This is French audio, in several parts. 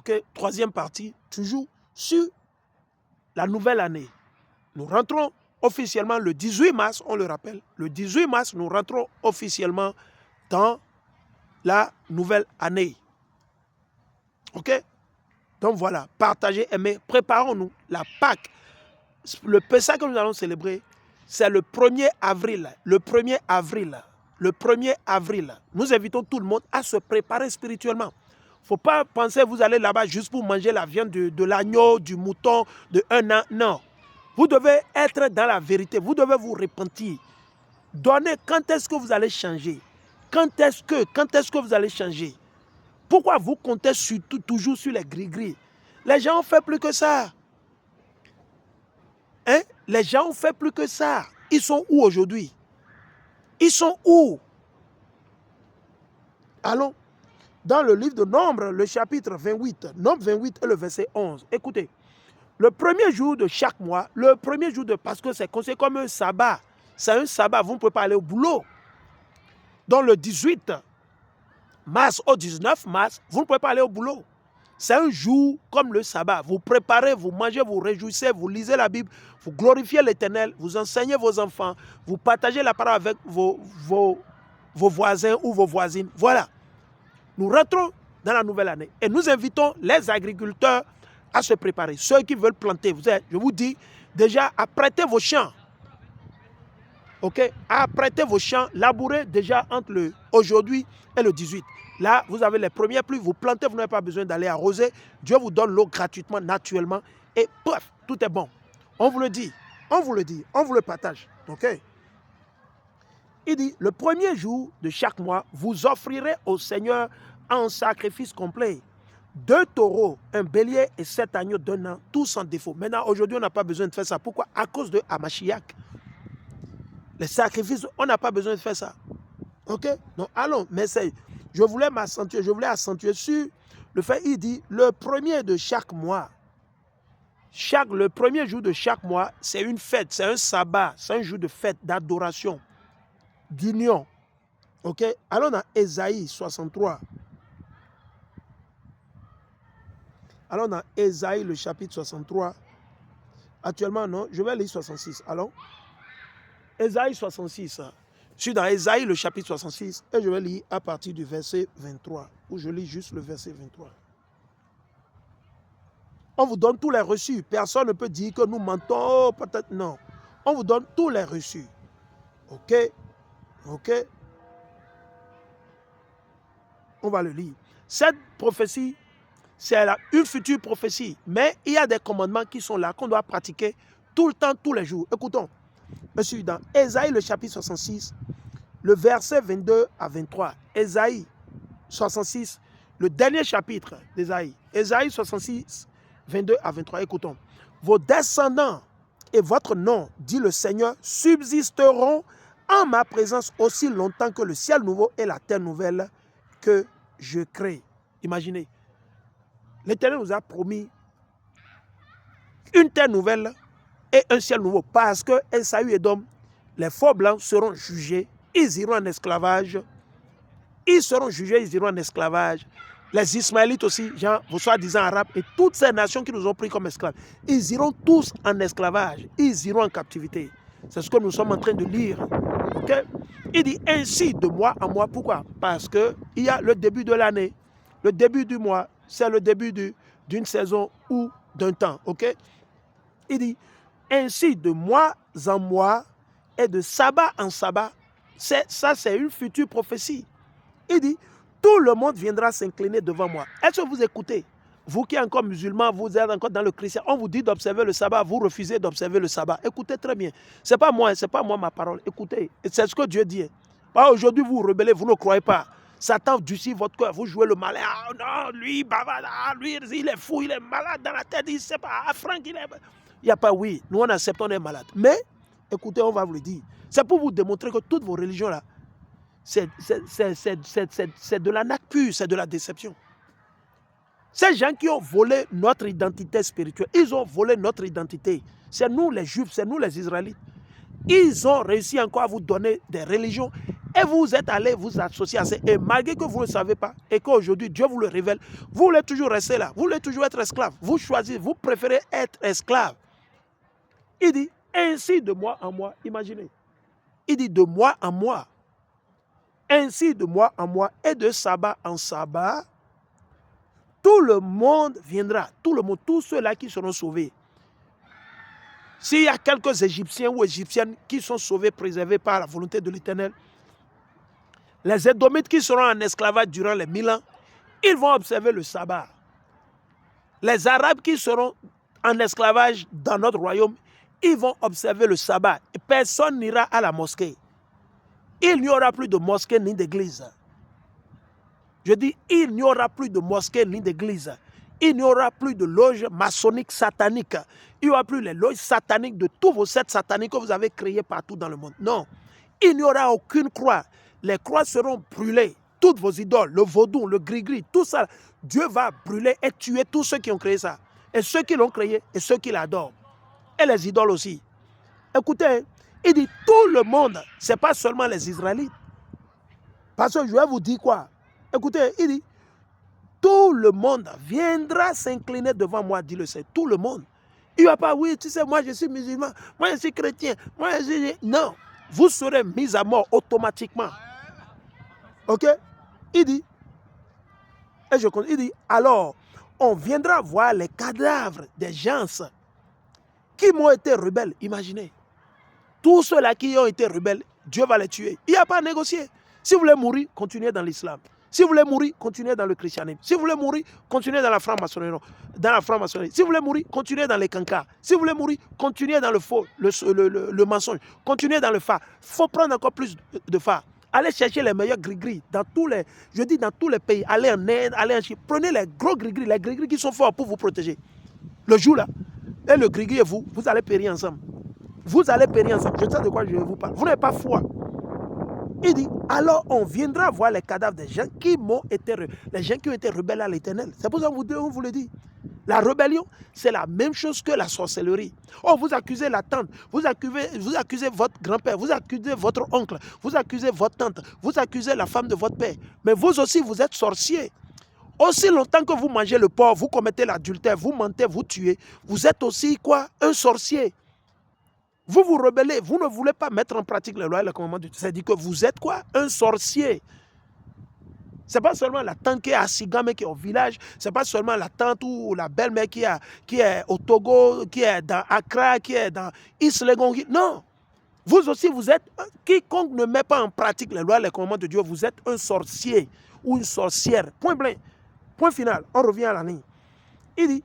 OK, troisième partie, toujours sur la nouvelle année. Nous rentrons officiellement le 18 mars, on le rappelle. Le 18 mars, nous rentrons officiellement dans la nouvelle année. OK? Donc voilà, partagez, aimez, préparons-nous. La Pâque, le Pessah que nous allons célébrer, c'est le 1er avril. Le 1er avril. Le 1er avril. Nous invitons tout le monde à se préparer spirituellement. Il ne faut pas penser que vous allez là-bas juste pour manger la viande de l'agneau, du mouton, de un an. Non. Vous devez être dans la vérité. Vous devez vous repentir. Donnez quand est-ce que vous allez changer. Quand est-ce que vous allez changer? Pourquoi vous comptez toujours sur les gris-gris? Les gens ont fait plus que ça. Hein? Les gens ont fait plus que ça. Ils sont où aujourd'hui? Ils sont où? Allons dans le livre de Nombre, le chapitre 28, Nombre 28 et le verset 11. Écoutez, le premier jour de chaque mois, parce que c'est considéré comme un sabbat. C'est un sabbat, vous ne pouvez pas aller au boulot. Donc le 18 mars au 19 mars, vous ne pouvez pas aller au boulot. C'est un jour comme le sabbat. Vous préparez, vous mangez, vous réjouissez, vous lisez la Bible, vous glorifiez l'Éternel, vous enseignez vos enfants, vous partagez la parole avec vos voisins ou vos voisines. Voilà. Nous rentrons dans la nouvelle année et nous invitons les agriculteurs à se préparer. Ceux qui veulent planter, je vous dis, déjà, apprêtez vos champs. OK? Apprêtez vos champs, labourez déjà entre aujourd'hui et le 18. Là, vous avez les premières pluies, vous plantez, vous n'avez pas besoin d'aller arroser. Dieu vous donne l'eau gratuitement, naturellement. Et bref, tout est bon. On vous le dit, on vous le dit, on vous le partage. OK? Il dit, le premier jour de chaque mois, vous offrirez au Seigneur un sacrifice complet. 2 taureaux, un bélier et 7 agneaux d'un an, tous sans défaut. Maintenant, aujourd'hui, on n'a pas besoin de faire ça. Pourquoi? À cause de Hamashiach. Les sacrifices, on n'a pas besoin de faire ça. OK? Donc, allons, mais je voulais accentuer sur le fait, il dit, le premier de chaque mois, le premier jour de chaque mois, c'est une fête, c'est un sabbat, c'est un jour de fête, d'adoration, d'union. OK? Allons dans Ésaïe 63. Allons dans Ésaïe, le chapitre 63. Actuellement, non, je vais lire 66. Allons. Ésaïe 66. Je suis dans Ésaïe, le chapitre 66, et je vais lire à partir du verset 23, où je lis juste le verset 23. On vous donne tous les reçus. Personne ne peut dire que nous mentons, peut-être non. On vous donne tous les reçus. OK? OK? On va le lire. Cette prophétie, c'est une future prophétie, mais il y a des commandements qui sont là, qu'on doit pratiquer tout le temps, tous les jours. Écoutons. Je suis dans Ésaïe, le chapitre 66, le verset 22 à 23. Ésaïe 66, le dernier chapitre d'Ésaïe. Ésaïe 66, 22 à 23. Écoutons. Vos descendants et votre nom, dit le Seigneur, subsisteront en ma présence aussi longtemps que le ciel nouveau et la terre nouvelle que je crée. Imaginez. L'Éternel nous a promis une terre nouvelle et un ciel nouveau, parce que Esaü et Édom, les faux blancs seront jugés, ils iront en esclavage, ils seront jugés, ils iront en esclavage. Les Ismaélites aussi, genre, vos soi-disant arabes, et toutes ces nations qui nous ont pris comme esclaves, ils iront tous en esclavage, ils iront en captivité. C'est ce que nous sommes en train de lire. Okay? Il dit ainsi de mois en mois. Pourquoi? Parce qu'il y a le début de l'année, le début du mois, c'est le début d'une saison ou d'un temps. Okay? Il dit ainsi de mois en mois et de sabbat en sabbat. Ça, c'est une future prophétie. Il dit, tout le monde viendra s'incliner devant moi. Est-ce que vous écoutez? Vous qui êtes encore musulmans, vous êtes encore dans le chrétien, on vous dit d'observer le sabbat, vous refusez d'observer le sabbat. Écoutez très bien. Ce n'est pas moi ma parole. Écoutez, c'est ce que Dieu dit. Aujourd'hui, vous vous rebellez, vous ne croyez pas. Satan durcit votre cœur, vous jouez le malin. Ah non, lui, lui, il est fou, il est malade dans la tête, il ne sait pas. Ah, Franck, il est... Il n'y a pas oui, nous on accepte, on est malade. Mais, écoutez, on va vous le dire. C'est pour vous démontrer que toutes vos religions-là, c'est de la naque pure, c'est de la déception. Ces gens qui ont volé notre identité spirituelle, ils ont volé notre identité. C'est nous les Juifs, c'est nous les Israélites. Ils ont réussi encore à vous donner des religions Et vous êtes allé vous associer à ça. Et malgré que vous ne le savez pas, et qu'aujourd'hui Dieu vous le révèle, vous voulez toujours rester là. Vous voulez toujours être esclave. Vous choisissez, vous préférez être esclave. Il dit, ainsi de mois en mois, imaginez. Il dit de mois en mois. Ainsi de mois en mois et de sabbat en sabbat, tout le monde viendra. Tout le monde, tous ceux-là qui seront sauvés. S'il y a quelques Égyptiens ou Égyptiennes qui sont sauvés, préservés par la volonté de l'Éternel, les Édomites qui seront en esclavage durant les 1000 ans, ils vont observer le sabbat. Les Arabes qui seront en esclavage dans notre royaume, ils vont observer le sabbat. Personne n'ira à la mosquée. Il n'y aura plus de mosquée ni d'église. Je dis, il n'y aura plus de mosquée ni d'église. Il n'y aura plus de loges maçonniques sataniques. Il n'y aura plus les loges sataniques de tous vos sectes sataniques que vous avez créés partout dans le monde. Non. Il n'y aura aucune croix. Les croix seront brûlées. Toutes vos idoles, le vaudou, le gris-gris, tout ça, Dieu va brûler et tuer tous ceux qui ont créé ça. Et ceux qui l'ont créé et ceux qui l'adorent. Et les idoles aussi. Écoutez, il dit tout le monde, ce n'est pas seulement les Israélites. Parce que je vais vous dire quoi. Écoutez, il dit, tout le monde viendra s'incliner devant moi, dit le Seigneur. Tout le monde. Il ne va pas, oui, tu sais, moi je suis musulman, moi je suis chrétien, moi je suis... Non, vous serez mis à mort automatiquement. Ok? Il dit, et je continue, il dit, alors, on viendra voir les cadavres des gens qui m'ont été rebelles. Imaginez. Tous ceux-là qui ont été rebelles, Dieu va les tuer. Il n'y a pas à négocier. Si vous voulez mourir, continuez dans l'islam. Si vous voulez mourir, continuez dans le christianisme. Si vous voulez mourir, continuez dans la franc-maçonnerie. Si vous voulez mourir, continuez dans les cancans. Si vous voulez mourir, continuez dans le faux, le mensonge. Continuez dans le phare. Il faut prendre encore plus de phare. Allez chercher les meilleurs gris-gris dans tous les, je dis dans tous les pays. Allez en Inde, allez en Chine. Prenez les gros gris-gris, les gris-gris qui sont forts pour vous protéger. Le jour là, et le gris-gris et vous allez périr ensemble. Vous allez périr ensemble. Je sais de quoi je vous parle. Vous n'avez pas foi. Il dit, alors on viendra voir les cadavres des gens qui ont été rebelles à l'Éternel. C'est pour ça qu'on vous le dit. La rébellion, c'est la même chose que la sorcellerie. Oh, vous accusez la tante, vous accusez votre grand-père, vous accusez votre oncle, vous accusez votre tante, vous accusez la femme de votre père. Mais vous aussi, vous êtes sorcier. Aussi longtemps que vous mangez le porc, vous commettez l'adultère, vous mentez, vous tuez, vous êtes aussi quoi? Un sorcier. Vous vous rebellez, vous ne voulez pas mettre en pratique les lois et les commandements de Dieu. C'est-à-dire que vous êtes quoi? Un sorcier. Ce n'est pas seulement la tante qui est à Sigame, qui est au village. Ce n'est pas seulement la tante ou la belle-mère qui est au Togo, qui est dans Accra, qui est dans Islegon. Non. Vous aussi, vous êtes... Quiconque ne met pas en pratique les lois et les commandements de Dieu, vous êtes un sorcier ou une sorcière. Point blanc. Point final. On revient à la ligne. Il dit,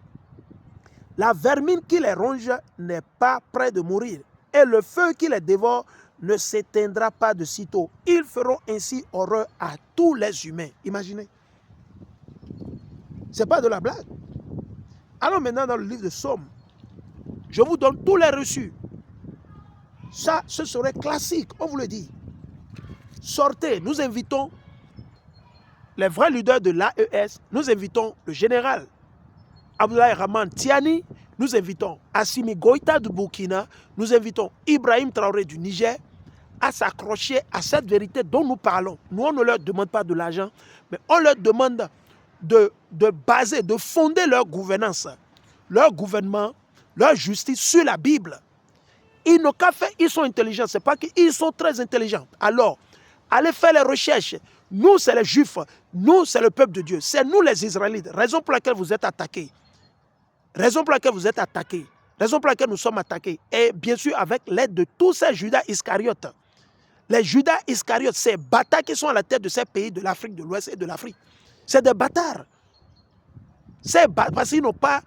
la vermine qui les ronge n'est pas près de mourir. Et le feu qui les dévore ne s'éteindra pas de sitôt. Ils feront ainsi horreur à tous les humains. Imaginez. Ce n'est pas de la blague. Allons maintenant dans le livre de Somme. Je vous donne tous les reçus. Ça, ce serait classique, on vous le dit. Sortez, nous invitons les vrais leaders de l'AES, nous invitons le général Abdoulaye Rahman Tiani, nous invitons Assimi Goïta du Burkina, nous invitons Ibrahim Traoré du Niger à s'accrocher à cette vérité dont nous parlons. Nous, on ne leur demande pas de l'argent, mais on leur demande de baser, de fonder leur gouvernance, leur gouvernement, leur justice sur la Bible. Ils n'ont qu'à faire, ils sont intelligents, c'est pas qu'ils sont très intelligents. Alors, allez faire les recherches. Nous, c'est les Juifs, nous, c'est le peuple de Dieu, c'est nous les Israélites, raison pour laquelle vous êtes attaqués. Raison pour laquelle vous êtes attaqués, raison pour laquelle nous sommes attaqués, et bien sûr avec l'aide de tous ces Judas Iscariotes. Les Judas Iscariotes, ces bâtards qui sont à la tête de ces pays de l'Afrique de l'Ouest et de l'Afrique, c'est des bâtards. Parce qu'ils n'ont pas,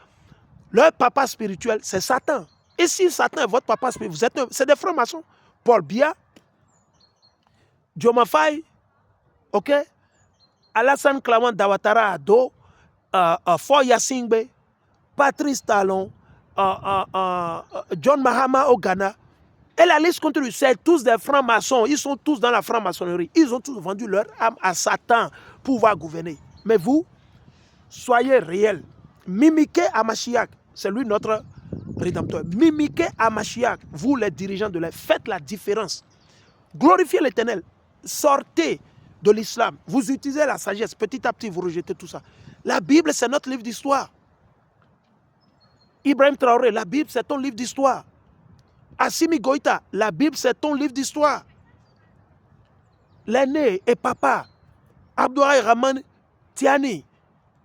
leur papa spirituel, c'est Satan. Et si Satan est votre papa spirituel, c'est des francs-maçons. Paul Biya, Diomafaye, ok, Alassane Claman Dawatara Ado, Fort Yassingbe, Patrice Talon, John Mahama au Ghana, et la liste continue. C'est tous des francs-maçons. Ils sont tous dans la franc-maçonnerie. Ils ont tous vendu leur âme à Satan pour pouvoir gouverner. Mais vous, soyez réels. Mimiquez à Mashiach. C'est lui notre rédempteur. Mimiquez à Mashiach. Vous, les dirigeants de l'air, faites la différence. Glorifiez l'Éternel. sortez de l'islam. Vous utilisez la sagesse. Petit à petit, vous rejetez tout ça. La Bible, c'est notre livre d'histoire. Ibrahim Traoré, la Bible, c'est ton livre d'histoire. Assimi Goïta, la Bible, c'est ton livre d'histoire. L'aîné et papa, Abdoulaye Rahman Tiani,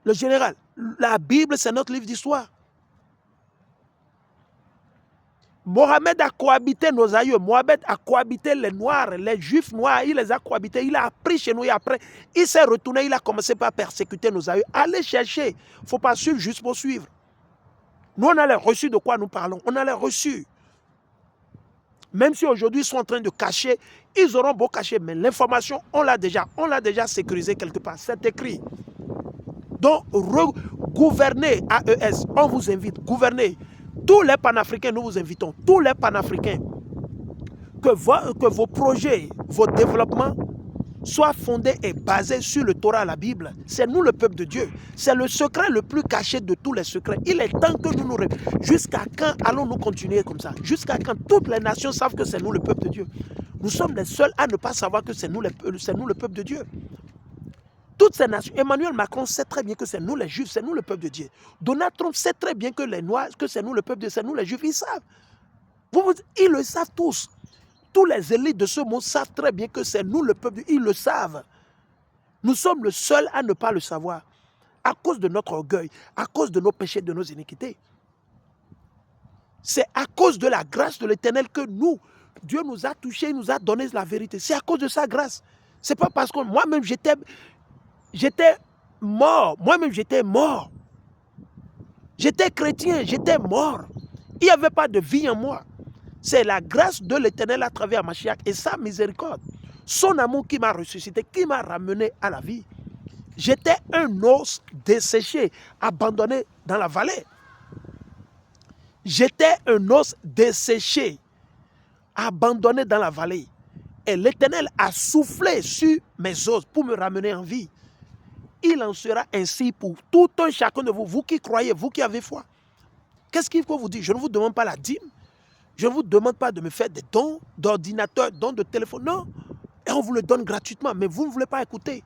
le général, la Bible, c'est notre livre d'histoire. Mohamed a cohabité nos aïeux. Mohamed a cohabité les Noirs, les Juifs noirs. Il les a cohabités. Il a appris chez nous et après, il s'est retourné. Il a commencé par persécuter nos aïeux. Allez chercher. Il ne faut pas suivre juste pour suivre. Nous, on a les reçus de quoi nous parlons. On a les reçus. Même si aujourd'hui, ils sont en train de cacher, ils auront beau cacher, mais l'information, on l'a déjà sécurisée quelque part. C'est écrit. Donc, gouverner AES, on vous invite, gouverner. Tous les panafricains, nous vous invitons, tous les panafricains, que vos projets, vos développements soient fondés et basés sur le Torah, la Bible. C'est nous le peuple de Dieu. C'est le secret le plus caché de tous les secrets. Il est temps que nous nous... Jusqu'à quand allons-nous continuer comme ça? Jusqu'à quand toutes les nations savent que c'est nous le peuple de Dieu? Nous sommes les seuls à ne pas savoir que c'est nous le peuple de Dieu. Toutes ces nations, Emmanuel Macron sait très bien que c'est nous les Juifs, c'est nous le peuple de Dieu. Donald Trump sait très bien que les Noirs, que c'est nous le peuple de Dieu, c'est nous les Juifs, ils savent. Ils le savent tous. Tous les élites de ce monde savent très bien que c'est nous le peuple de Dieu, ils le savent. Nous sommes le seul à ne pas le savoir, à cause de notre orgueil, à cause de nos péchés, de nos iniquités. C'est à cause de la grâce de l'Éternel que Dieu nous a touchés, il nous a donné la vérité. C'est à cause de sa grâce. C'est pas parce que moi-même j'étais mort. Moi-même, j'étais mort. J'étais chrétien, j'étais mort. Il n'y avait pas de vie en moi. C'est la grâce de l'Éternel à travers Mashiach et sa miséricorde. Son amour qui m'a ressuscité, qui m'a ramené à la vie. J'étais un os desséché, abandonné dans la vallée. J'étais un os desséché, abandonné dans la vallée. Et l'Éternel a soufflé sur mes os pour me ramener en vie. Il en sera ainsi pour tout un chacun de vous, vous qui croyez, vous qui avez foi. Qu'est-ce qu'il faut vous dire? Je ne vous demande pas la dîme. Je ne vous demande pas de me faire des dons d'ordinateur, dons de téléphone. Non. Et on vous le donne gratuitement, mais vous ne voulez pas écouter.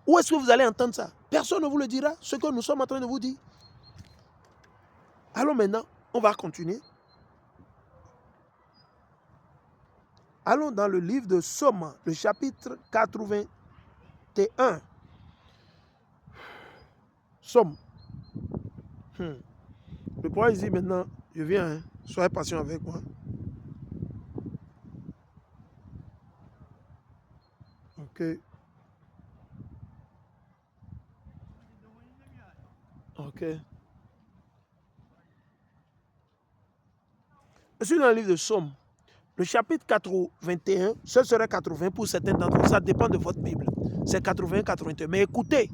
Où est-ce que vous allez entendre ça? Personne ne vous le dira, ce que nous sommes en train de vous dire. Alors maintenant, on va continuer. Allons dans le livre de Somme, le chapitre 81. Somme. Le prophète dit maintenant, je viens, hein, soyez patient avec moi. Ok. Ok. Je suis dans le livre de Somme. Le chapitre 81, ce serait 80 pour certains d'entre vous, ça dépend de votre Bible. C'est 80, 81. Mais écoutez,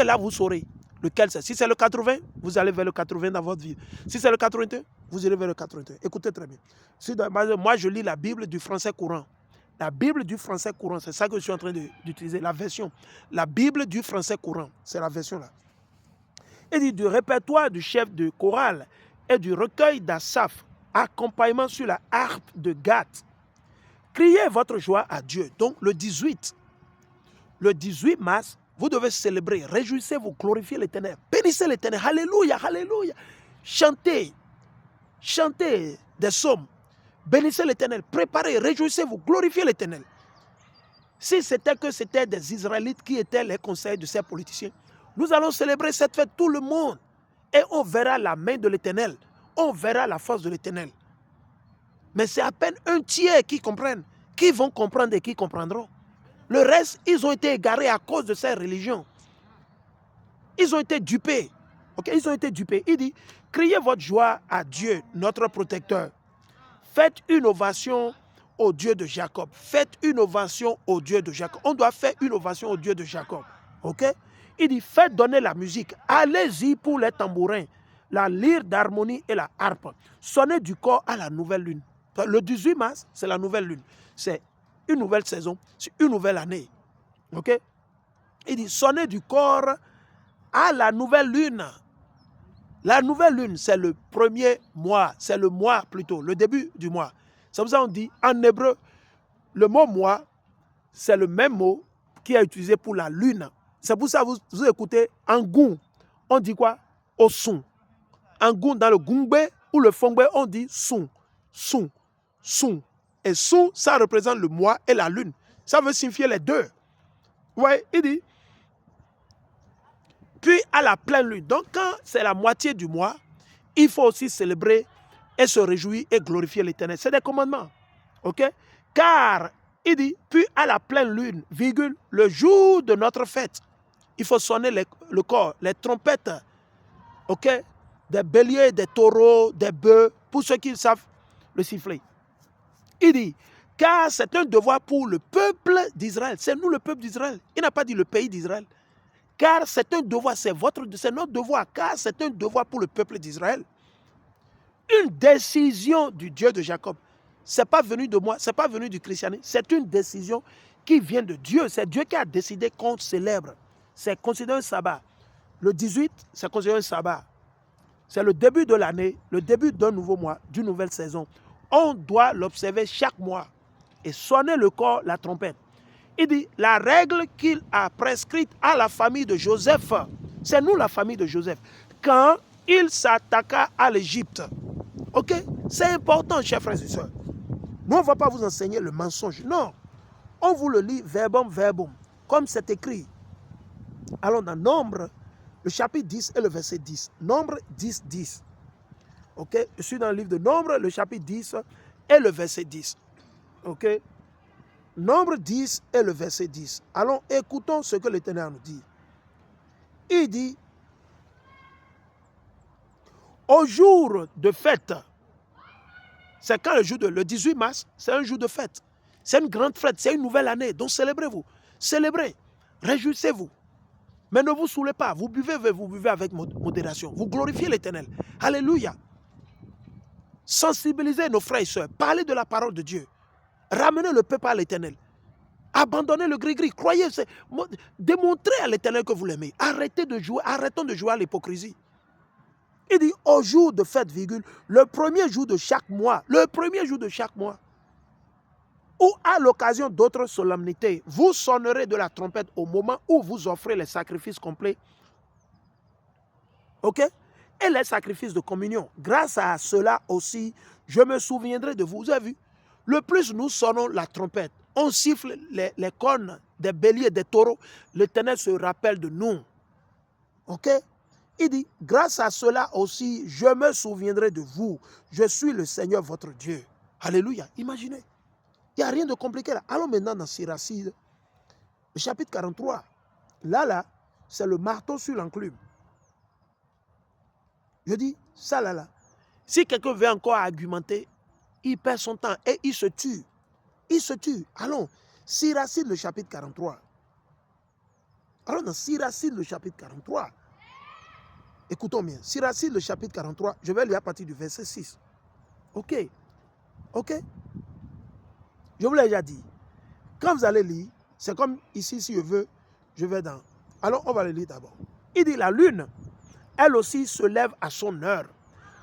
là vous saurez lequel c'est. Si c'est le 80, vous allez vers le 80 dans votre vie. Si c'est le 81, vous irez vers le 81. Écoutez très bien. Moi, je lis la Bible du français courant. La Bible du français courant, c'est ça que je suis en train d'utiliser, la version. La Bible du français courant, c'est la version là. Il dit du répertoire du chef de chorale et du recueil d'Asaph, accompagnement sur la harpe de Gath. Criez votre joie à Dieu. Donc le 18 mars, vous devez célébrer, réjouissez-vous, glorifiez l'Éternel, bénissez l'Éternel, alléluia, alléluia. Chantez des psaumes, bénissez l'Éternel, préparez, réjouissez-vous, glorifiez l'Éternel. Si c'était des Israélites qui étaient les conseils de ces politiciens, nous allons célébrer cette fête tout le monde et on verra la main de l'Éternel, on verra la force de l'Éternel. Mais c'est à peine un tiers qui comprennent, qui vont comprendre et qui comprendront. Le reste, ils ont été égarés à cause de ces religions. Ils ont été dupés. Okay? Ils ont été dupés. Il dit, criez votre joie à Dieu, notre protecteur. Faites une ovation au Dieu de Jacob. Faites une ovation au Dieu de Jacob. On doit faire une ovation au Dieu de Jacob. Ok? Il dit, faites donner la musique. Allez-y pour les tambourins, la lyre d'harmonie et la harpe. Sonnez du corps à la nouvelle lune. Le 18 mars, c'est la nouvelle lune. C'est une nouvelle saison, c'est une nouvelle année. Ok? Il dit, sonnez du corps à la nouvelle lune. La nouvelle lune, c'est le premier mois. C'est le mois plutôt, le début du mois. C'est pour ça qu'on dit, en hébreu, le mot mois, c'est le même mot qui est utilisé pour la lune. C'est pour ça que vous écoutez Angoun. On dit quoi? Osun. Angoun dans le Gungbe ou le Fongbe, on dit Sun. Sun. Sun. Et Sun, ça représente le mois et la lune. Ça veut signifier les deux. Ouais, il dit. Puis à la pleine lune. Donc quand c'est la moitié du mois, il faut aussi célébrer et se réjouir et glorifier l'Éternel. C'est des commandements. Ok? Car, il dit, puis à la pleine lune, virgule, le jour de notre fête, il faut sonner le corps, les trompettes, ok? Des béliers, des taureaux, des bœufs, pour ceux qui savent le siffler. Il dit, car c'est un devoir pour le peuple d'Israël. C'est nous le peuple d'Israël. Il n'a pas dit le pays d'Israël. Car c'est un devoir, c'est notre devoir, car c'est un devoir pour le peuple d'Israël. Une décision du Dieu de Jacob. Ce n'est pas venu de moi, ce n'est pas venu du christianisme. C'est une décision qui vient de Dieu. C'est Dieu qui a décidé qu'on célèbre. C'est considéré un sabbat. Le 18, c'est considéré un sabbat. C'est le début de l'année, le début d'un nouveau mois, d'une nouvelle saison. On doit l'observer chaque mois et sonner le corps, la trompette. Il dit, la règle qu'il a prescrite à la famille de Joseph, c'est nous la famille de Joseph, quand il s'attaqua à l'Égypte. Ok? C'est important, chers frères et sœurs. Nous, on ne va pas vous enseigner le mensonge. Non. On vous le lit verbum, verbum, comme c'est écrit. Allons dans Nombre, le chapitre 10 et le verset 10. Nombre 10, 10. Ok? Je suis dans le livre de Nombre, le chapitre 10 et le verset 10. Ok? Nombre 10 et le verset 10. Allons, écoutons ce que l'Éternel nous dit. Il dit, au jour de fête, c'est quand le 18 mars, c'est un jour de fête. C'est une grande fête, c'est une nouvelle année. Donc célébrez-vous. Célébrez. Réjouissez-vous. Mais ne vous saoulez pas. Vous buvez avec modération. Vous glorifiez l'Éternel. Alléluia. Sensibilisez nos frères et sœurs. Parlez de la parole de Dieu. Ramenez le peuple à l'Éternel. Abandonnez le gris-gris. Croyez. Démontrez à l'Éternel que vous l'aimez. Arrêtons de jouer à l'hypocrisie. Il dit au jour de fête, virgule, le premier jour de chaque mois, ou à l'occasion d'autres solennités, vous sonnerez de la trompette au moment où vous offrez les sacrifices complets. Ok? Et les sacrifices de communion. Grâce à cela aussi, je me souviendrai de vous. Vous avez vu? Le plus nous sonnons la trompette, on siffle les cornes des béliers, des taureaux, l'Éternel se rappelle de nous. Ok? Il dit, grâce à cela aussi, je me souviendrai de vous. Je suis le Seigneur votre Dieu. Alléluia. Imaginez. Il n'y a rien de compliqué là. Allons maintenant dans Siracide, le chapitre 43. Là, c'est le marteau sur l'enclume. Je dis, ça là. Si quelqu'un veut encore argumenter, il perd son temps et il se tue. Allons, Siracide, le chapitre 43. Allons dans Siracide, le chapitre 43. Écoutons bien. Siracide, le chapitre 43, je vais lire à partir du verset 6. Ok. Je vous l'ai déjà dit. Quand vous allez lire, c'est comme ici, si je vais dans... Alors, on va le lire d'abord. Il dit, la lune, elle aussi se lève à son heure,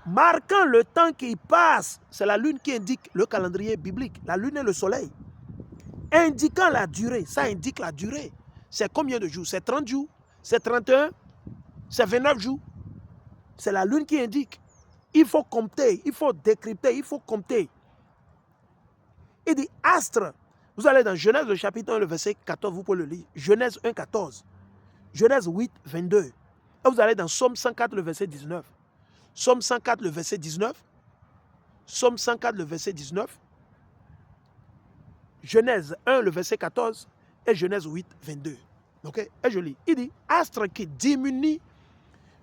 marquant le temps qui passe. C'est la lune qui indique le calendrier biblique. La lune et le soleil. Indiquant la durée. Ça indique la durée. C'est combien de jours? C'est 30 jours? C'est 31? C'est 29 jours? C'est la lune qui indique. Il faut compter, il faut décrypter, il faut compter. Il dit astre. Vous allez dans Genèse, le chapitre 1, le verset 14, vous pouvez le lire. Genèse 1, 14. Genèse 8, 22. Et vous allez dans Somme 104, le verset 19. Somme 104, le verset 19. Somme 104, le verset 19. Genèse 1, le verset 14. Et Genèse 8, 22. Ok? Et je lis. Il dit astre qui diminue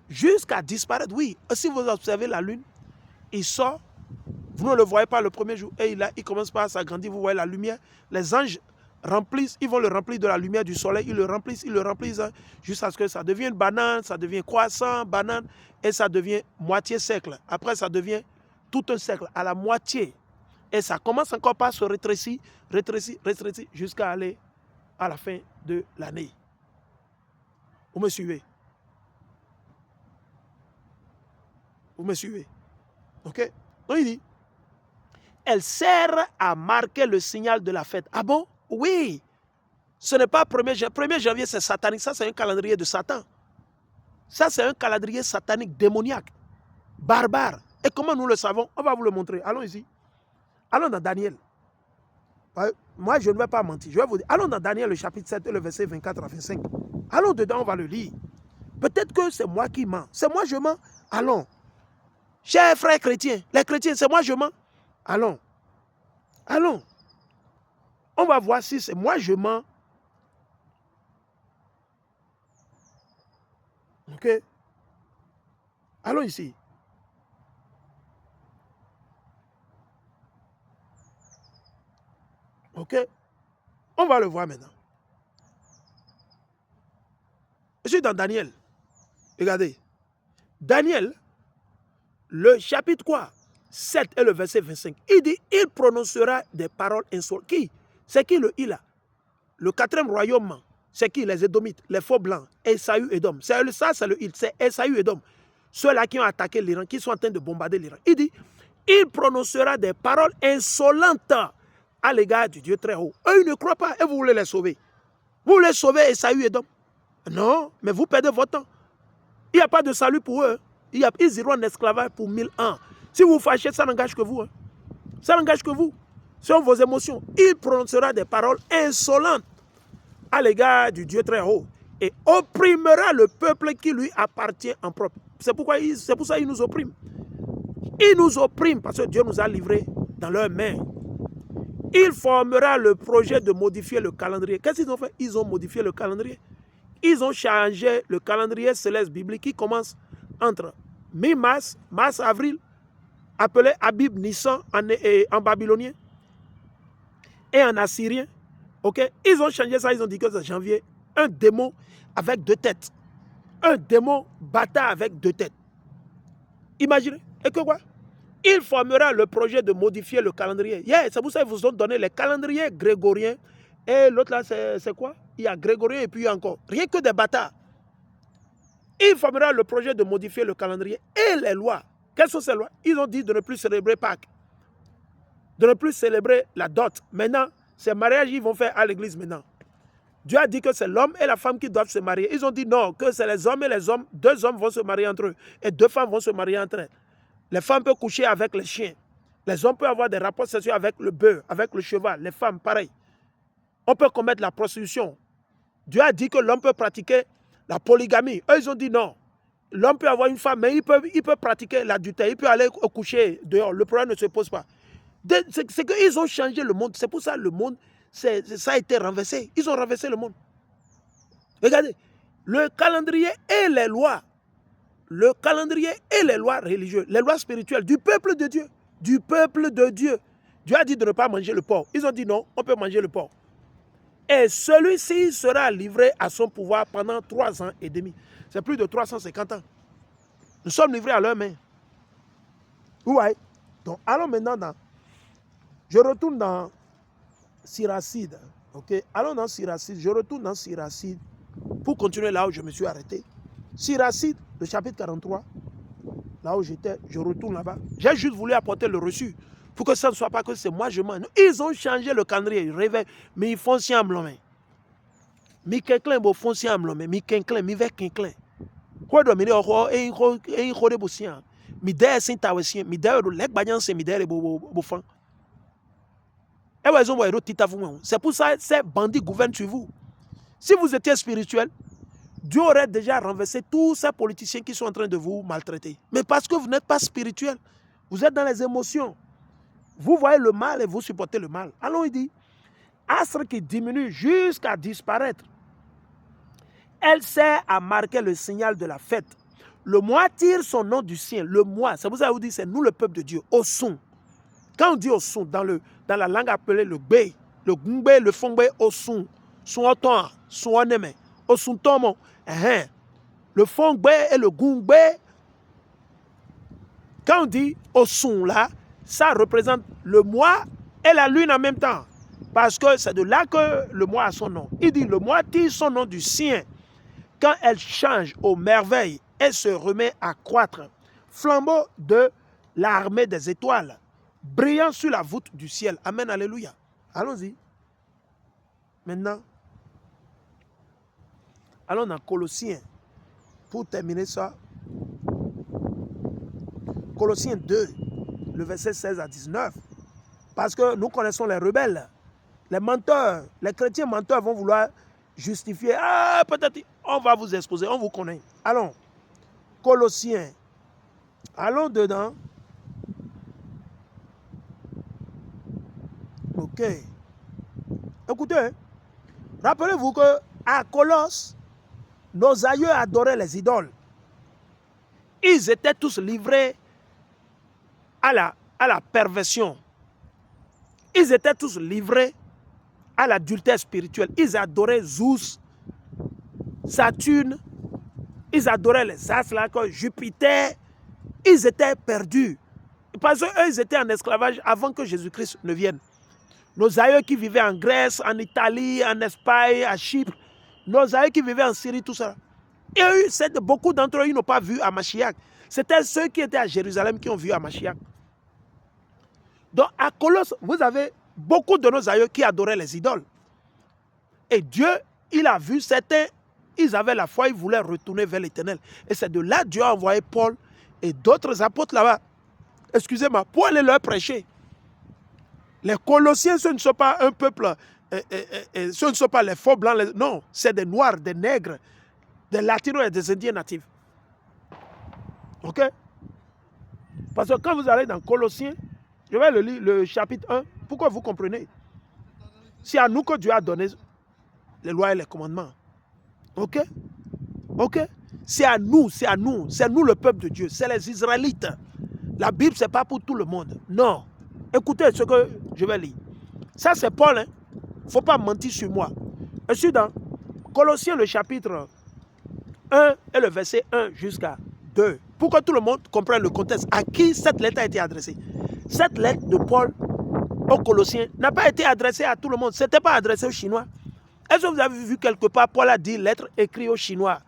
jusqu'à disparaître. Oui, si vous observez la lune, il sort, vous ne le voyez pas le premier jour, et il commence par s'agrandir, vous voyez la lumière, les anges remplissent, ils vont le remplir de la lumière du soleil, ils le remplissent, jusqu'à ce que ça devienne banane, ça devient croissant, banane, et ça devient moitié cercle. Après, ça devient tout un cercle, à la moitié. Et ça commence encore par se rétrécir, jusqu'à aller à la fin de l'année. Vous me suivez? Vous me suivez? Ok? Donc il dit, elle sert à marquer le signal de la fête. Ah bon? Oui. Ce n'est pas 1er janvier, c'est satanique. Ça, c'est un calendrier de Satan. Ça, c'est un calendrier satanique, démoniaque, barbare. Et comment nous le savons? On va vous le montrer. Allons ici. Allons dans Daniel. Moi, je ne vais pas mentir. Je vais vous dire. Allons dans Daniel, le chapitre 7, le verset 24 à 25. Allons dedans, on va le lire. Peut-être que c'est moi qui mens. C'est moi, je mens. Allons. Chers frères chrétiens, les chrétiens, c'est moi, je mens. Allons. Allons. On va voir si c'est moi, je mens. Ok? Allons ici. Ok? On va le voir maintenant. Je suis dans Daniel. Regardez. Daniel, le chapitre quoi? 7 et le verset 25. Il dit, il prononcera des paroles insolentes. Qui? C'est qui le il a? Le quatrième royaume, c'est qui? Les Édomites, les faux blancs, Esaü et Édom. Ça, c'est le il, c'est Esaü et Édom. Ceux-là qui ont attaqué l'Iran, qui sont en train de bombarder l'Iran. Il dit, il prononcera des paroles insolentes à l'égard du Dieu très haut. Eux, ils ne croient pas et vous voulez les sauver. Vous voulez sauver Esaü et Édom? Non, mais vous perdez votre temps. Il n'y a pas de salut pour eux. Ils iront en esclavage pour 1000 ans. Si vous fâchez, ça n'engage que vous. Ça n'engage que vous. Ce sont vos émotions. Il prononcera des paroles insolentes à l'égard du Dieu très haut et opprimera le peuple qui lui appartient en propre. C'est pour ça qu'il nous opprime. Il nous opprime parce que Dieu nous a livrés dans leurs mains. Il formera le projet de modifier le calendrier. Qu'est-ce qu'ils ont fait? Ils ont modifié le calendrier. Ils ont changé le calendrier céleste biblique qui commence entre mi-mars, mars-avril, appelé Abib Nissan en babylonien et en assyrien. Okay? Ils ont changé ça, ils ont dit que c'est janvier. Un démon avec 2 têtes. Un démon bâtard avec 2 têtes. Imaginez. Et que quoi? Il formera le projet de modifier le calendrier. Yeah, c'est pour ça qu'ils vous ont donné les calendriers grégoriens. Et l'autre là, c'est quoi? Il y a grégorien et puis encore. Rien que des bâtards. Il formera le projet de modifier le calendrier et les lois. Quelles sont ces lois? Ils ont dit de ne plus célébrer Pâques. De ne plus célébrer la dot. Maintenant, ces mariages, ils vont faire à l'église maintenant. Dieu a dit que c'est l'homme et la femme qui doivent se marier. Ils ont dit non, que c'est les hommes et les hommes. 2 hommes vont se marier entre eux. Et 2 femmes vont se marier entre elles. Les femmes peuvent coucher avec les chiens. Les hommes peuvent avoir des rapports sexuels avec le bœuf, avec le cheval. Les femmes, pareil. On peut commettre la prostitution. Dieu a dit que l'homme peut pratiquer la polygamie. Eux, ils ont dit non. L'homme peut avoir une femme, mais il peut pratiquer l'adultère. Il peut aller coucher dehors. Le problème ne se pose pas. C'est qu'ils ont changé le monde. C'est pour ça que le monde, ça a été renversé. Ils ont renversé le monde. Regardez, le calendrier et les lois. Le calendrier et les lois religieuses, les lois spirituelles du peuple de Dieu. Du peuple de Dieu. Dieu a dit de ne pas manger le porc. Ils ont dit non, on peut manger le porc. Et celui-ci sera livré à son pouvoir pendant 3 ans et demi. C'est plus de 350 ans. Nous sommes livrés à leurs mains. Ouais. Donc, allons maintenant dans... Je retourne dans Siracide. Okay? Allons dans Siracide. Je retourne dans Siracide pour continuer là où je me suis arrêté. Siracide, le chapitre 43. Là où j'étais, je retourne là-bas. J'ai juste voulu apporter le reçu pour que ça ne soit pas que c'est moi je mens. Ils ont changé le calendrier. Ils réveillent, mais ils font siam l'homme. Mi kenklen bo font siam l'homme. Mi kenklen, mi ve kenklen. Quoi de mine ho e ho de bosian. Mi de sin tawesien, mi de ro lek banyan se mi de bo fan. C'est pour ça que ces bandits gouvernent sur vous. Si vous étiez spirituel, Dieu aurait déjà renversé tous ces politiciens qui sont en train de vous maltraiter. Mais parce que vous n'êtes pas spirituel, vous êtes dans les émotions. Vous voyez le mal et vous supportez le mal. Alors il dit, astre qui diminue jusqu'à disparaître. Elle sert à marquer le signal de la fête. Le mois tire son nom du ciel. Le mois, c'est pour ça que vous dites, c'est nous le peuple de Dieu. Au son. Quand on dit au son, dans la langue appelée le gbé, le gungbe, le fongbe, au son, son otan, son oneme, au son tomo, le fongbe et le gungbe, quand on dit au son là, ça représente le mois et la lune en même temps. Parce que c'est de là que le mois a son nom. Il dit le mois tire son nom du sien. Quand elle change aux merveilles, elle se remet à croître. Flambeau de l'armée des étoiles, brillant sur la voûte du ciel. Amen, alléluia. Allons-y. Maintenant, Allons dans Colossiens. Pour terminer ça, Colossiens 2, le verset 16 à 19. Parce que nous connaissons les rebelles, les menteurs, les chrétiens menteurs vont vouloir justifier. Ah, peut-être on va vous exposer, on vous connaît. Allons, Colossiens. Allons dedans. Ok. Écoutez, rappelez-vous qu'à Colosse, nos aïeux adoraient les idoles. Ils étaient tous livrés à la perversion. Ils étaient tous livrés à l'adultère spirituel. Ils adoraient Zeus, Saturne, ils adoraient les astres, Jupiter. Ils étaient perdus. Parce qu'eux, ils étaient en esclavage avant que Jésus-Christ ne vienne. Nos aïeux qui vivaient en Grèce, en Italie, en Espagne, à Chypre, nos aïeux qui vivaient en Syrie, tout ça. Et eux, beaucoup d'entre eux, ils n'ont pas vu Hamashiach. C'était ceux qui étaient à Jérusalem qui ont vu Hamashiach. Donc, à Colosse, vous avez beaucoup de nos aïeux qui adoraient les idoles. Et Dieu, il a vu certains, ils avaient la foi, ils voulaient retourner vers l'Éternel. Et c'est de là que Dieu a envoyé Paul et d'autres apôtres là-bas, excusez-moi, pour aller leur prêcher. Les Colossiens, ce ne sont pas un peuple, ce ne sont pas les faux blancs, non, c'est des noirs, des nègres, des latinos et des indiens natifs. Ok? Parce que quand vous allez dans Colossiens, je vais le lire, le chapitre 1, pourquoi vous comprenez? C'est à nous que Dieu a donné les lois et les commandements. Ok? Ok? C'est à nous, c'est nous le peuple de Dieu, c'est les Israélites. La Bible, ce n'est pas pour tout le monde. Non. Écoutez ce que je vais lire. Ça, c'est Paul. Il ne faut pas mentir sur moi. Je suis dans Colossiens, le chapitre 1 et le verset 1 jusqu'à 2. Pour que tout le monde comprenne le contexte. À qui cette lettre a été adressée? Cette lettre de Paul aux Colossiens n'a pas été adressée à tout le monde. Ce n'était pas adressé aux Chinois. Est-ce que vous avez vu quelque part, Paul a dit lettre écrite aux Chinois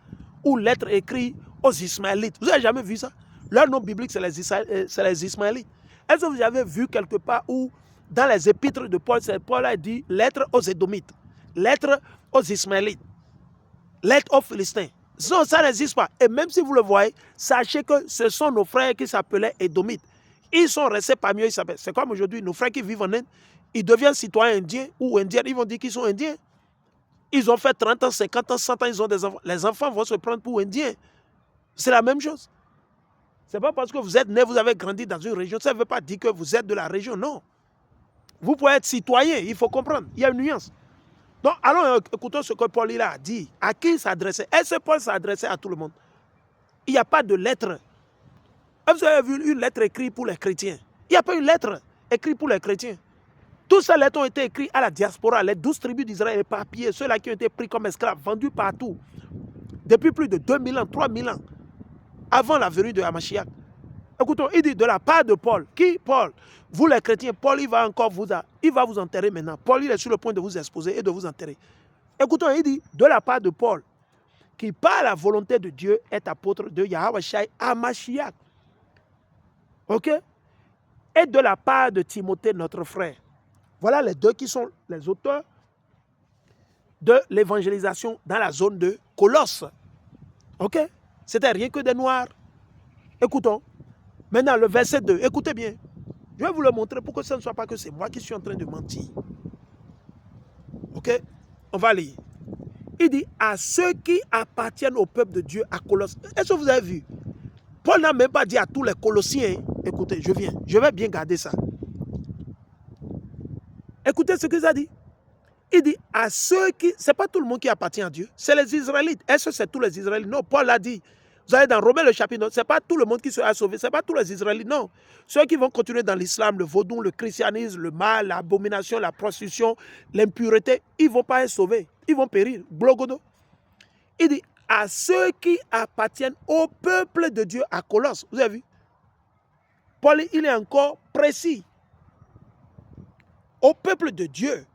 ou lettre écrite aux Ismaélites? Vous n'avez jamais vu ça? Leur nom biblique, c'est les Ismaélites. Est-ce que vous avez vu quelque part où, dans les épîtres de Paul, Paul a dit lettre aux Édomites, lettre aux Ismaélites, lettre aux Philistins? Non, ça n'existe pas. Et même si vous le voyez, sachez que ce sont nos frères qui s'appelaient Édomites. Ils sont restés parmi eux. C'est comme aujourd'hui, nos frères qui vivent en Inde, ils deviennent citoyens indiens ou indiens. Ils vont dire qu'ils sont indiens. Ils ont fait 30 ans, 50 ans, 100 ans, ils ont des enfants. Les enfants vont se prendre pour indiens. C'est la même chose. Ce n'est pas parce que vous êtes né, vous avez grandi dans une région, ça ne veut pas dire que vous êtes de la région, non. Vous pouvez être citoyen, il faut comprendre, il y a une nuance. Donc, allons écoutons ce que Paul il a dit. À qui il s'adressait? Est-ce que Paul s'adressait à tout le monde? Il n'y a pas de lettre. Vous avez vu une lettre écrite pour les chrétiens? Il n'y a pas une lettre écrite pour les chrétiens. Toutes ces lettres ont été écrites à la diaspora, les 12 tribus d'Israël éparpillées, ceux-là qui ont été pris comme esclaves, vendus partout, depuis plus de 2000 ans, 3000 ans, avant la venue de Hamashiach. Écoutons, il dit de la part de Paul. Qui? Paul. Vous les chrétiens, Paul, il va vous enterrer maintenant. Paul, il est sur le point de vous exposer et de vous enterrer. Écoutons, il dit de la part de Paul, qui par la volonté de Dieu est apôtre de Yahweh Shai Hamashiach. Ok? Et de la part de Timothée, notre frère. Voilà les deux qui sont les auteurs de l'évangélisation dans la zone de Colosse. Ok? C'était rien que des noirs. Écoutons. Maintenant, le verset 2. Écoutez bien. Je vais vous le montrer pour que ce ne soit pas que c'est moi qui suis en train de mentir. Ok? On va lire. Il dit à ceux qui appartiennent au peuple de Dieu à Colosse. Est-ce que vous avez vu? Paul n'a même pas dit à tous les Colossiens. Écoutez, je viens. Je vais bien garder ça. Écoutez ce que ça dit. Il dit à ceux qui... Ce n'est pas tout le monde qui appartient à Dieu. C'est les Israélites. Est-ce que c'est tous les Israélites? Non, Paul l'a dit. Vous allez dans Romains le chapitre 9, ce n'est pas tout le monde qui sera sauvé, ce n'est pas tous les Israélites, non. Ceux qui vont continuer dans l'islam, le vaudou, le christianisme, le mal, l'abomination, la prostitution, l'impureté, ils ne vont pas être sauvés, ils vont périr. Blogodo. Il dit à ceux qui appartiennent au peuple de Dieu à Colosse. Vous avez vu? Paul, il est encore précis. Au peuple de Dieu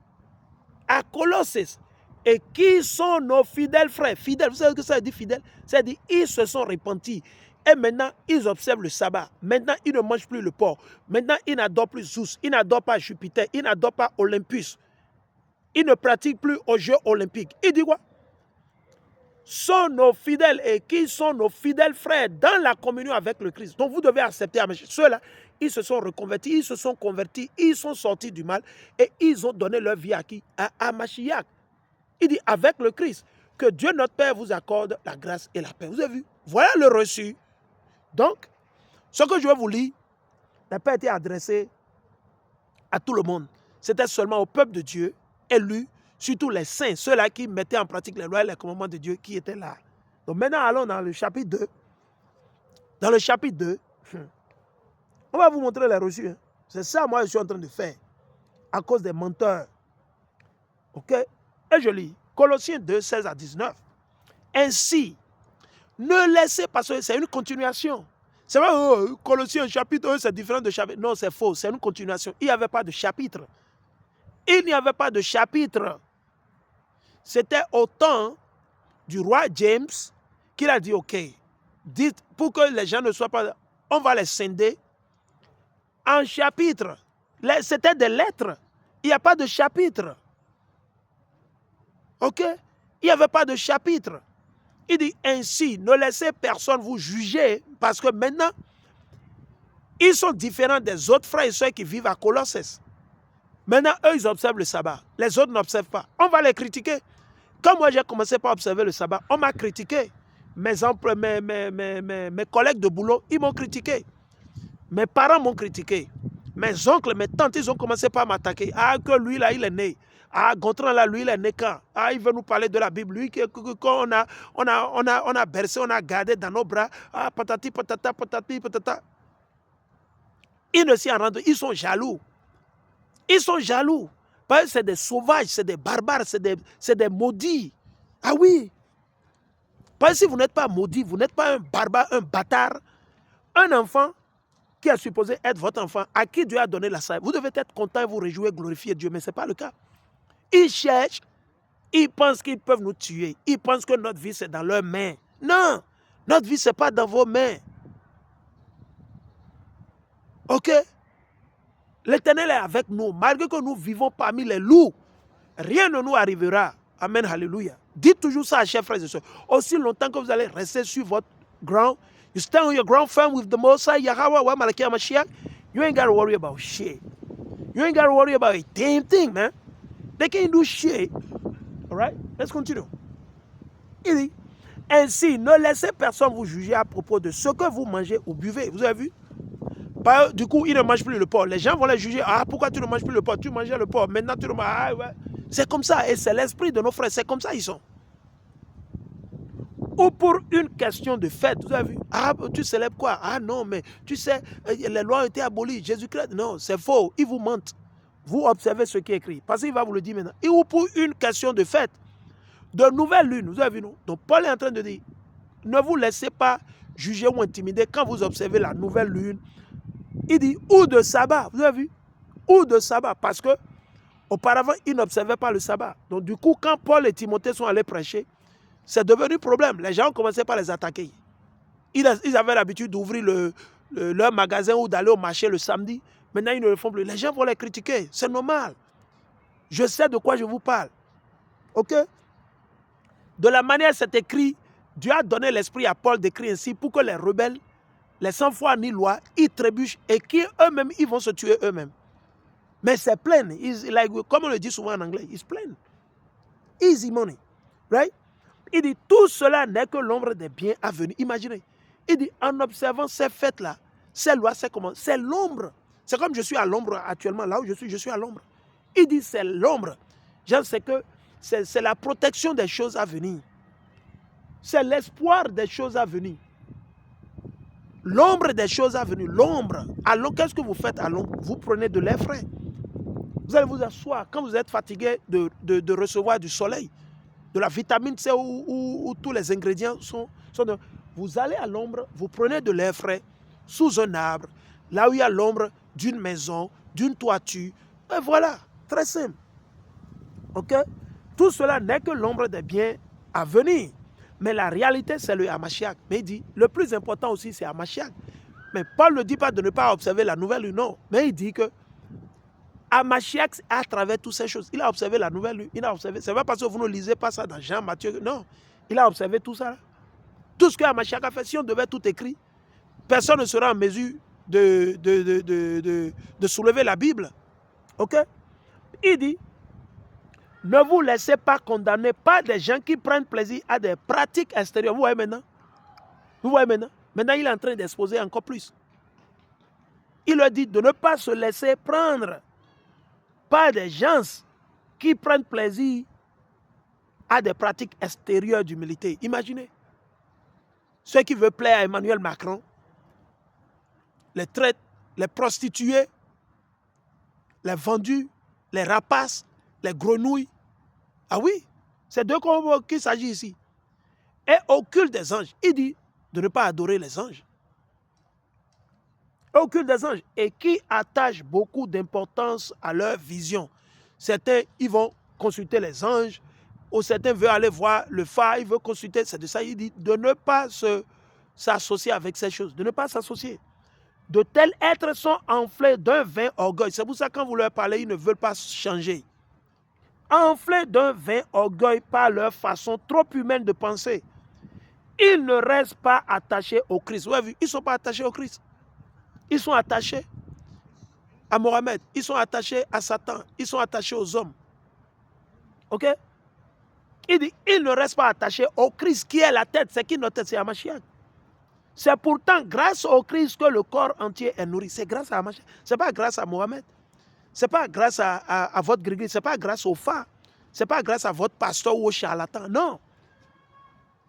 à Colosses. Et qui sont nos fidèles frères? Fidèles, vous savez ce que ça veut dire fidèles? Ça veut dire ils se sont repentis. Et maintenant, ils observent le sabbat. Maintenant, ils ne mangent plus le porc. Maintenant, ils n'adorent plus Zeus. Ils n'adorent pas Jupiter. Ils n'adorent pas Olympus. Ils ne pratiquent plus aux Jeux olympiques. Il dit quoi? sont nos fidèles et qui sont nos fidèles frères dans la communion avec le Christ. Donc vous devez accepter Hamashiach. Ceux-là, ils se sont reconvertis, ils se sont convertis, ils sont sortis du mal et ils ont donné leur vie à qui? À Hamashiach. Il dit avec le Christ, que Dieu notre Père vous accorde la grâce et la paix. Vous avez vu? Voilà le reçu. Donc, ce que je vais vous lire n'a pas été adressé à tout le monde. C'était seulement au peuple de Dieu, élu, surtout les saints, ceux-là qui mettaient en pratique les lois et les commandements de Dieu qui étaient là. Donc maintenant, allons dans le chapitre 2. Dans le chapitre 2, on va vous montrer les reçus. Hein. C'est ça, moi, je suis en train de faire. À cause des menteurs. OK? Et je lis. Colossiens 2, 16 à 19. Ainsi, ne laissez pas, c'est une continuation. C'est vrai, Colossiens chapitre 1, c'est différent de chapitre. Non, c'est faux, c'est une continuation. Il n'y avait pas de chapitre. Il n'y avait pas de chapitre. C'était au temps du roi James qu'il a dit, OK, dites, pour que les gens ne soient pas, on va les scinder en chapitres. C'était des lettres. Il n'y a pas de chapitre. OK? Il n'y avait pas de chapitre. Il dit ainsi, ne laissez personne vous juger parce que maintenant, ils sont différents des autres frères et sœurs qui vivent à Colosses. Maintenant, eux, ils observent le sabbat. Les autres n'observent pas. On va les critiquer. Quand moi, j'ai commencé par observer le sabbat, on m'a critiqué. Mes collègues de boulot, ils m'ont critiqué. Mes parents m'ont critiqué. Mes oncles, mes tantes, ils ont commencé par m'attaquer. Ah, que lui, là, il est né. Ah, Gontran, là, lui, il est né quand? Ah, il veut nous parler de la Bible. Lui, quand on a bercé, on a gardé dans nos bras. Ah, patati, patata, patati, patata. Ils ne s'y en rendent. Ils sont jaloux. Ils sont jaloux. Parce que c'est des sauvages, c'est des barbares, c'est des maudits. Ah oui. Parce que si vous n'êtes pas maudit, vous n'êtes pas un barbare, un bâtard, un enfant qui est supposé être votre enfant, à qui Dieu a donné la sagesse. Vous devez être content et vous réjouir, glorifier Dieu, mais ce n'est pas le cas. Ils cherchent, ils pensent qu'ils peuvent nous tuer. Ils pensent que notre vie, c'est dans leurs mains. Non, notre vie, ce n'est pas dans vos mains. OK? L'Éternel est avec nous. Malgré que nous vivons parmi les loups, rien ne nous arrivera. Amen, hallelujah. Dites toujours ça, chers frères et sœurs. Aussi longtemps que vous allez rester sur votre ground, you stand on your ground firm with the Most High, Yahweh, Malachi, Mashiach, you ain't got to worry about shit. You ain't got to worry about a damn thing, man. They can't do shit. All right? Let's continue. Il dit, ainsi, ne laissez personne vous juger à propos de ce que vous mangez ou buvez. Vous avez vu? Du coup, ils ne mangent plus le porc. Les gens vont les juger. Ah, pourquoi tu ne manges plus le porc? Tu mangeais le porc. Maintenant, tu ne manges. Ah, ouais. C'est comme ça. Et c'est l'esprit de nos frères. C'est comme ça ils sont. Ou pour une question de fête. Vous avez vu? Ah, tu célèbres quoi? Ah non, mais tu sais, les lois ont été abolies. Jésus-Christ, non, c'est faux. Ils vous mentent. Vous observez ce qui est écrit. Parce qu'il va vous le dire maintenant. Et ou pour une question de fête. De nouvelle lune. Vous avez vu, non? Donc, Paul est en train de dire, ne vous laissez pas juger ou intimider quand vous observez la nouvelle lune. Il dit, ou de sabbat, vous avez vu? Ou de sabbat, parce que auparavant, ils n'observaient pas le sabbat. Donc du coup, quand Paul et Timothée sont allés prêcher, c'est devenu problème. Les gens ont commencé par les attaquer. Ils avaient l'habitude d'ouvrir leur magasin ou d'aller au marché le samedi. Maintenant, ils ne le font plus. Les gens vont les critiquer. C'est normal. Je sais de quoi je vous parle. OK? De la manière c'est écrit, Dieu a donné l'esprit à Paul d'écrire ainsi pour que les rebelles, les sans foi ni loi, ils trébuchent et qu'eux-mêmes, ils vont se tuer eux-mêmes. Mais c'est plein. Like, comme on le dit souvent en anglais, it's plain. Easy money. Right? Il dit, tout cela n'est que l'ombre des biens à venir. Imaginez. Il dit, en observant ces fêtes-là, ces lois, c'est l'ombre. C'est comme je suis à l'ombre actuellement, là où je suis à l'ombre. Il dit, c'est l'ombre. C'est la protection des choses à venir. C'est l'espoir des choses à venir. L'ombre des choses à venir. L'ombre. Alors, qu'est-ce que vous faites à l'ombre? Vous prenez de l'air frais. Vous allez vous asseoir. Quand vous êtes fatigué de recevoir du soleil, de la vitamine C où tous les ingrédients sont vous allez à l'ombre, vous prenez de l'air frais sous un arbre, là où il y a l'ombre d'une maison, d'une toiture. Et voilà, très simple. OK? Tout cela n'est que l'ombre des biens à venir. Mais la réalité, c'est le Hamashiach. Mais il dit, le plus important aussi, c'est Hamashiach. Mais Paul ne dit pas de ne pas observer la nouvelle lune, non. Mais il dit que Hamashiach, à travers toutes ces choses, il a observé la nouvelle lune. Il a observé. C'est pas parce que vous ne lisez pas ça dans Jean, Matthieu. Non. Il a observé tout ça. Tout ce que Hamashiach a fait, si on devait tout écrire, personne ne sera en mesure de soulever la Bible. Ok? Il dit, ne vous laissez pas condamner par des gens qui prennent plaisir à des pratiques extérieures. Vous voyez maintenant? Vous voyez maintenant? Maintenant, il est en train d'exposer encore plus. Il leur dit de ne pas se laisser prendre par des gens qui prennent plaisir à des pratiques extérieures d'humilité. Imaginez. Ceux qui veulent plaire à Emmanuel Macron, les traites, les prostituées, les vendus, les rapaces, les grenouilles. Ah oui, c'est d'eux qu'il s'agit ici. Et au culte des anges, il dit de ne pas adorer les anges. Au culte des anges, et qui attachent beaucoup d'importance à leur vision. Certains, ils vont consulter les anges, ou certains veulent aller voir le phare, ils veulent consulter, c'est de ça, il dit de ne pas s'associer avec ces choses, de ne pas s'associer. De tels êtres sont enflés d'un vain orgueil. C'est pour ça que quand vous leur parlez, ils ne veulent pas changer. Enflés d'un vain orgueil par leur façon trop humaine de penser. Ils ne restent pas attachés au Christ. Vous avez vu, ils ne sont pas attachés au Christ. Ils sont attachés à Mohamed. Ils sont attachés à Satan. Ils sont attachés aux hommes. Ok? Il dit, ils ne restent pas attachés au Christ qui est la tête. C'est qui notre tête? C'est Hamashiach. C'est pourtant grâce au Christ que le corps entier est nourri. C'est grâce à Hamashiach. Ce n'est pas grâce à Mohamed. Ce n'est pas grâce à votre grégris. Ce n'est pas grâce au phare. Ce n'est pas grâce à votre pasteur ou au charlatan. Non.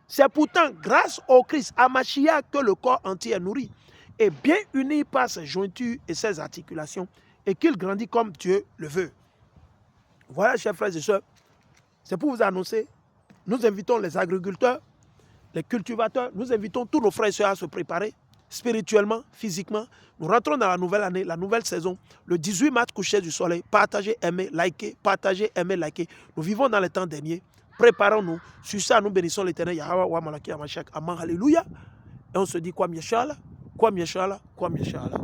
C'est pourtant grâce au Christ, à Mashiach, que le corps entier est nourri. Et bien uni par ses jointures et ses articulations. Et qu'il grandit comme Dieu le veut. Voilà, chers frères et sœurs. C'est pour vous annoncer. Nous invitons les agriculteurs, les cultivateurs, nous invitons tous nos frères et sœurs à se préparer spirituellement, physiquement. Nous rentrons dans la nouvelle année, la nouvelle saison. Le 18 mars, coucher du soleil. Partagez, aimez, likez. Partagez, aimez, likez. Nous vivons dans les temps derniers. Préparons-nous. Sur ça, nous bénissons l'Éternel. Yahweh, wa malaki, Hamashiach. Amen. Alléluia. Et on se dit quoi, Mieshala? Quoi, Mieshala? Quoi, Mieshala?